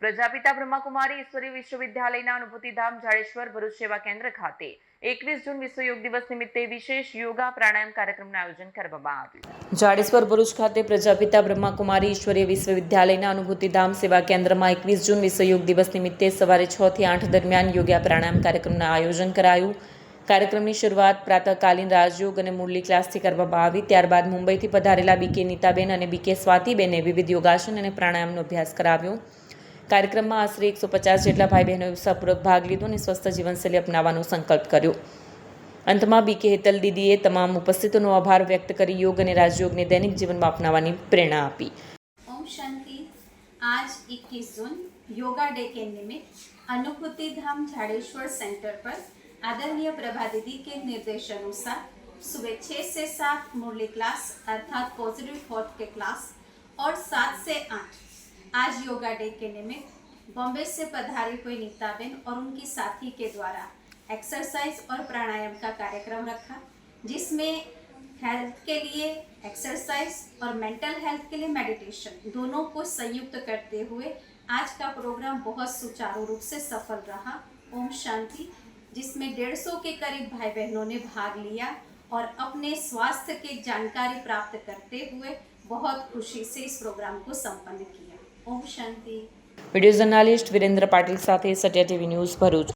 પ્રજાપિતા બ્રહ્માકુમારી ઈશ્વરીય વિશ્વવિદ્યાલયના અનુભૂતિધામ જાડેશ્વર ભરૂચ સેવા કેન્દ્ર ખાતે 21 જૂન વિશ્વ યોગ દિવસ નિમિત્તે વિશેષ યોગા પ્રાણાયામ કાર્યક્રમનું આયોજન કરવામાં આવ્યું। જાડેશ્વર ભરૂચ ખાતે પ્રજાપિતા બ્રહ્માકુમારી ઈશ્વરીય વિશ્વવિદ્યાલયના અનુભૂતિધામ સેવા કેન્દ્રમાં 21 જૂન વિશ્વ યોગ દિવસ નિમિત્તે સવારે 6 થી 8 દરમિયાન યોગા પ્રાણાયામ કાર્યક્રમનું આયોજન કરાયું। કાર્યક્રમની શરૂઆત પ્રાતઃકાલીન રાજયોગ અને મુરલી ક્લાસથી કરવામાં આવી। ત્યારબાદ મુંબઈથી પધારેલા બીકે નીતાબેન અને બીકે સ્વાતિબેને વિવિધ યોગાસન અને પ્રાણાયામનો અભ્યાસ કરાવ્યો। કાર્યક્રમમાં આશરે 150 જેટલા ભાઈ બહેનોએ ઉત્સાહપૂર્વક ભાગ લીધો અને સ્વસ્થ જીવનશૈલી અપનાવવાનો સંકલ્પ કર્યો। અંતમાં બીકે હેતલ દીદીએ તમામ ઉપસ્થિતોનો આભાર व्यक्त કરી योग અને રાજયોગને दैनिक जीवन में अपनाने प्रेरणा आपी। ओम शांति। आज 21 जून योगा डे के निमित्त अनुभूति धाम झाड़ेश्वर सेंटर पर आदरणीय प्रभा दीदी के निर्देशानुसार सुबह 6 से 7 मुरली क्लास अर्थात पॉजिटिव थॉट के क्लास और 7 से 8 आज योगा डे के निमित्त बॉम्बे से पधारी हुई नीताबेन और उनकी साथी के द्वारा एक्सरसाइज और प्राणायाम का कार्यक्रम रखा, जिसमें हेल्थ के लिए एक्सरसाइज और मेंटल हेल्थ के लिए मेडिटेशन दोनों को संयुक्त करते हुए आज का प्रोग्राम बहुत सुचारू रूप से सफल रहा। ओम शांति। जिसमें 150 के करीब भाई बहनों ने भाग लिया और अपने स्वास्थ्य की जानकारी प्राप्त करते हुए बहुत खुशी से इस प्रोग्राम को संपन्न किया। ओम शांति। वीडियो जर्नलिस्ट वीरेंद्र पाटिल साथे सत्या टीवी न्यूज़ भरूच।